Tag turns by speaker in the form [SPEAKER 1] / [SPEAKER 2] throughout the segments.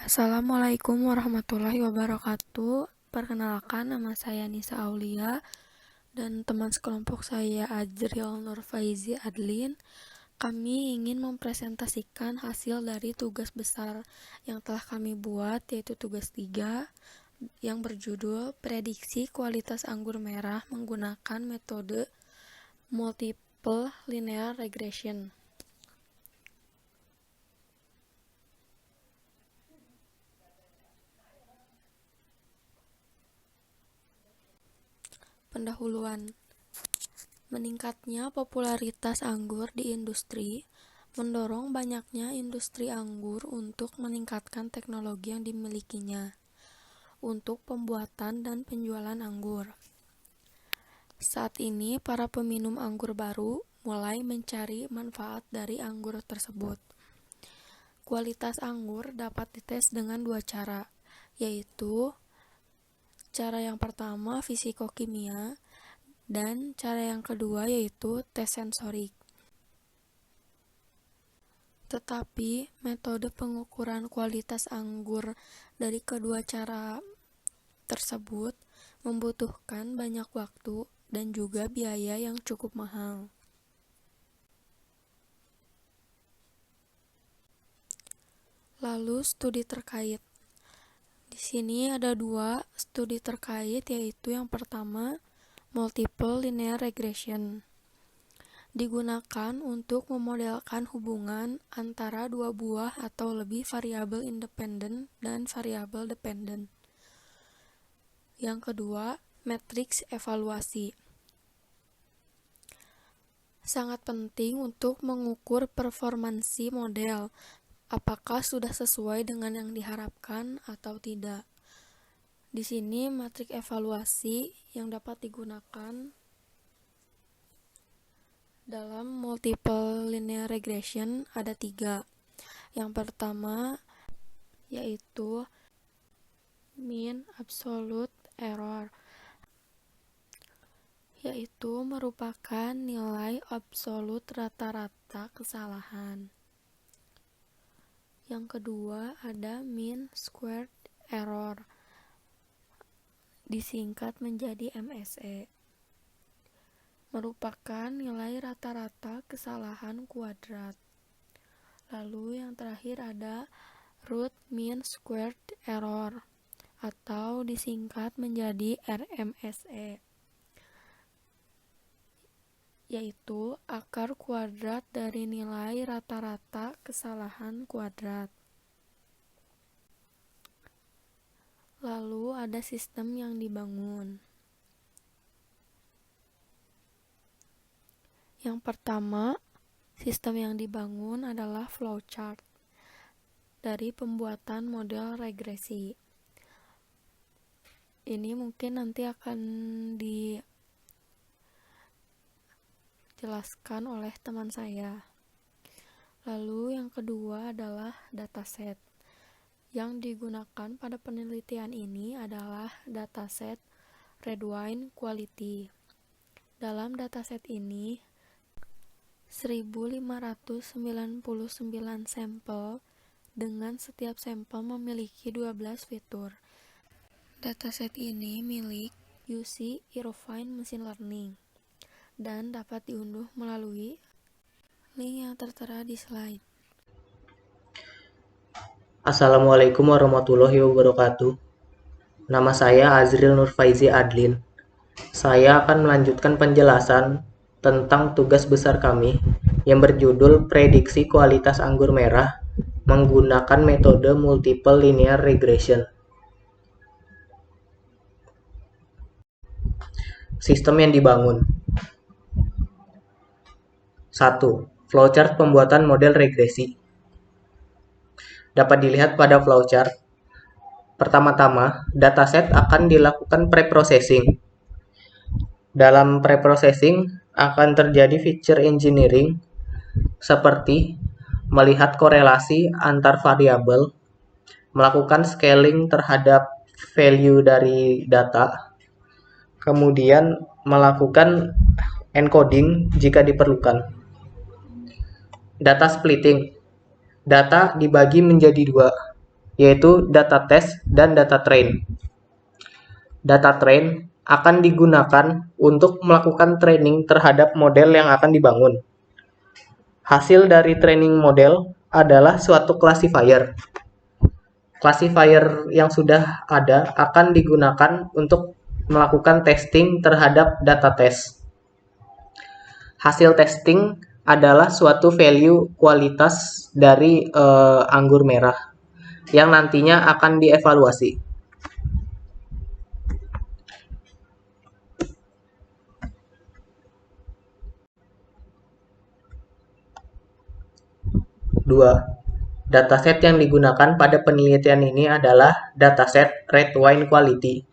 [SPEAKER 1] Assalamualaikum warahmatullahi wabarakatuh. Perkenalkan, nama saya Nisa Aulia dan teman sekelompok saya Azril Nurfaizi Adlin. Kami ingin mempresentasikan hasil dari tugas besar yang telah kami buat, yaitu tugas 3 yang berjudul Prediksi Kualitas Anggur Merah menggunakan metode Multiple Linear Regression. Pendahuluan. Meningkatnya popularitas anggur di industri mendorong banyaknya industri anggur untuk meningkatkan teknologi yang dimilikinya untuk pembuatan dan penjualan anggur. Saat ini, para peminum anggur baru mulai mencari manfaat dari anggur tersebut. Kualitas anggur dapat dites dengan 2 cara, yaitu cara yang pertama fisiko-kimia dan cara yang kedua yaitu tes sensorik. Tetapi metode pengukuran kualitas anggur dari kedua cara tersebut membutuhkan banyak waktu dan juga biaya yang cukup mahal. Lalu studi terkait. Di sini ada 2 studi terkait, yaitu yang pertama Multiple Linear Regression. Digunakan untuk memodelkan hubungan antara 2 buah atau lebih variabel independen dan variabel dependen. Yang kedua, matriks evaluasi. Sangat penting untuk mengukur performansi model, apakah sudah sesuai dengan yang diharapkan atau tidak. Di sini matriks evaluasi yang dapat digunakan dalam multiple linear regression ada 3. Yang pertama yaitu mean absolute error, yaitu merupakan nilai absolut rata-rata kesalahan. Yang kedua ada mean squared error, disingkat menjadi MSE, merupakan nilai rata-rata kesalahan kuadrat. Lalu yang terakhir ada root mean squared error atau disingkat menjadi RMSE, yaitu akar kuadrat dari nilai rata-rata kesalahan kuadrat. Lalu ada sistem yang dibangun. Yang pertama, sistem yang dibangun adalah flowchart dari pembuatan model regresi. Ini mungkin nanti akan dijelaskan oleh teman saya. Lalu yang kedua adalah dataset. Yang digunakan pada penelitian ini adalah dataset Redwine Quality. Dalam dataset ini 1599 sampel dengan setiap sampel memiliki 12 fitur. Dataset ini milik UC Irvine Machine Learning dan dapat diunduh melalui link yang tertera di slide.
[SPEAKER 2] Assalamualaikum warahmatullahi wabarakatuh. Nama saya Azril Nurfaizi Adlin. Saya akan melanjutkan penjelasan tentang tugas besar kami yang berjudul Prediksi Kualitas Anggur Merah menggunakan metode Multiple Linear Regression. Sistem yang dibangun. 1. Flowchart pembuatan model regresi. Dapat dilihat pada flowchart. Pertama-tama, dataset akan dilakukan preprocessing. Dalam preprocessing akan terjadi feature engineering seperti melihat korelasi antar variabel, melakukan scaling terhadap value dari data, kemudian melakukan encoding jika diperlukan. Data splitting. Data dibagi menjadi 2. yaitu data test dan data train. Data train akan digunakan untuk melakukan training terhadap model yang akan dibangun. Hasil dari training model adalah suatu classifier. Classifier yang sudah ada akan digunakan untuk melakukan testing terhadap data test. Hasil testing adalah suatu value kualitas dari anggur merah yang nantinya akan dievaluasi. Dua, dataset yang digunakan pada penelitian ini adalah dataset red wine quality.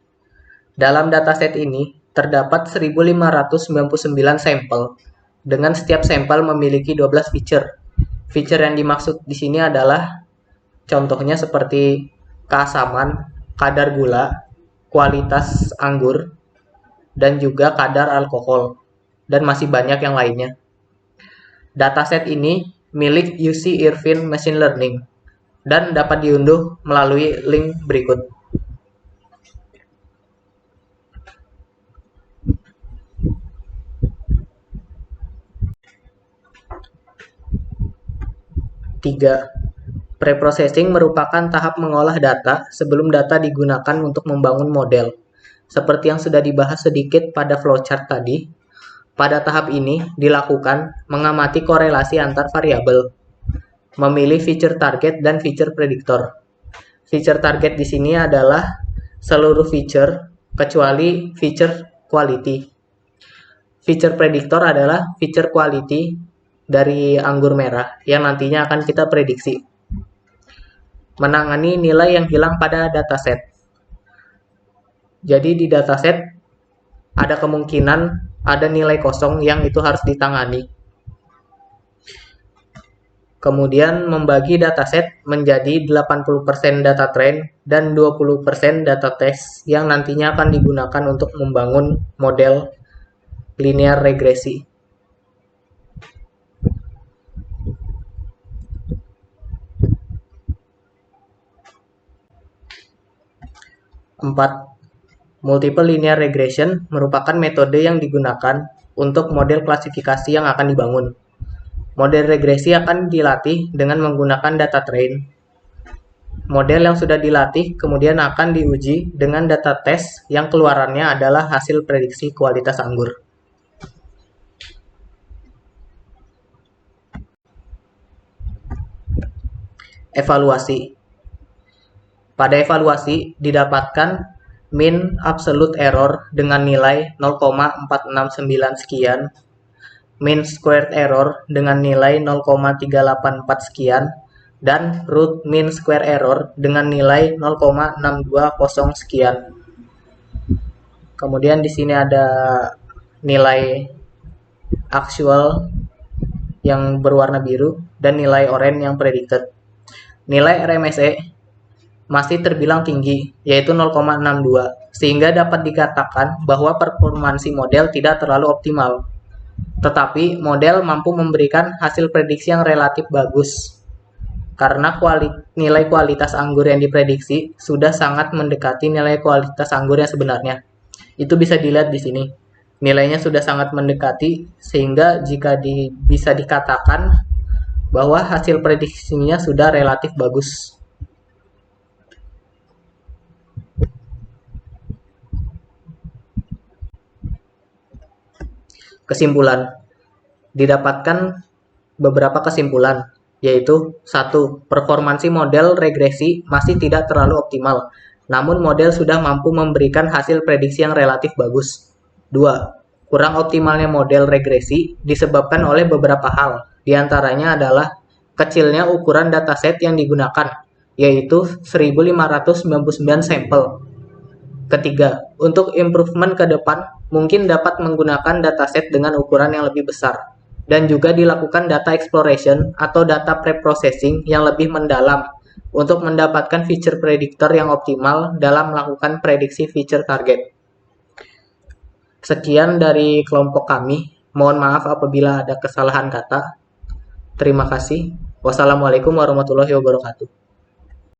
[SPEAKER 2] Dalam dataset ini terdapat 1599 sampel, dengan setiap sampel memiliki 12 feature. Feature yang dimaksud di sini adalah contohnya seperti keasaman, kadar gula, kualitas anggur, dan juga kadar alkohol, dan masih banyak yang lainnya. Dataset ini milik UC Irvine Machine Learning dan dapat diunduh melalui link berikut. Tiga, preprocessing merupakan tahap mengolah data sebelum data digunakan untuk membangun model. Seperti yang sudah dibahas sedikit pada flowchart tadi, pada tahap ini dilakukan mengamati korelasi antar variabel, memilih feature target dan feature predictor. Feature target di sini adalah seluruh feature kecuali feature quality. Feature predictor adalah feature quality dari anggur merah yang nantinya akan kita prediksi. Menangani nilai yang hilang pada dataset. Jadi di dataset ada kemungkinan ada nilai kosong yang itu harus ditangani. Kemudian membagi dataset menjadi 80% data train dan 20% data test yang nantinya akan digunakan untuk membangun model linear regresi. 4. Multiple linear regression merupakan metode yang digunakan untuk model klasifikasi yang akan dibangun. Model regresi akan dilatih dengan menggunakan data train. Model yang sudah dilatih kemudian akan diuji dengan data test yang keluarannya adalah hasil prediksi kualitas anggur. Evaluasi. Pada evaluasi didapatkan mean absolute error dengan nilai 0,469 sekian, mean squared error dengan nilai 0,384 sekian, dan root mean square error dengan nilai 0,620 sekian. Kemudian di sini ada nilai actual yang berwarna biru dan nilai oranye yang predicted. Nilai RMSE masih terbilang tinggi, yaitu 0,62, sehingga dapat dikatakan bahwa performansi model tidak terlalu optimal. Tetapi model mampu memberikan hasil prediksi yang relatif bagus, karena nilai kualitas anggur yang diprediksi sudah sangat mendekati nilai kualitas anggur yang sebenarnya. Itu bisa dilihat di sini. Nilainya sudah sangat mendekati, sehingga jika bisa dikatakan bahwa hasil prediksinya sudah relatif bagus. Kesimpulan. Didapatkan beberapa kesimpulan, yaitu 1. Performansi model regresi masih tidak terlalu optimal, namun model sudah mampu memberikan hasil prediksi yang relatif bagus. 2. Kurang optimalnya model regresi disebabkan oleh beberapa hal, diantaranya adalah kecilnya ukuran dataset yang digunakan, yaitu 1599 sampel. Ketiga, untuk improvement ke depan, mungkin dapat menggunakan dataset dengan ukuran yang lebih besar, dan juga dilakukan data exploration atau data preprocessing yang lebih mendalam untuk mendapatkan feature predictor yang optimal dalam melakukan prediksi feature target. Sekian dari kelompok kami. Mohon maaf apabila ada kesalahan kata. Terima kasih. Wassalamualaikum warahmatullahi wabarakatuh.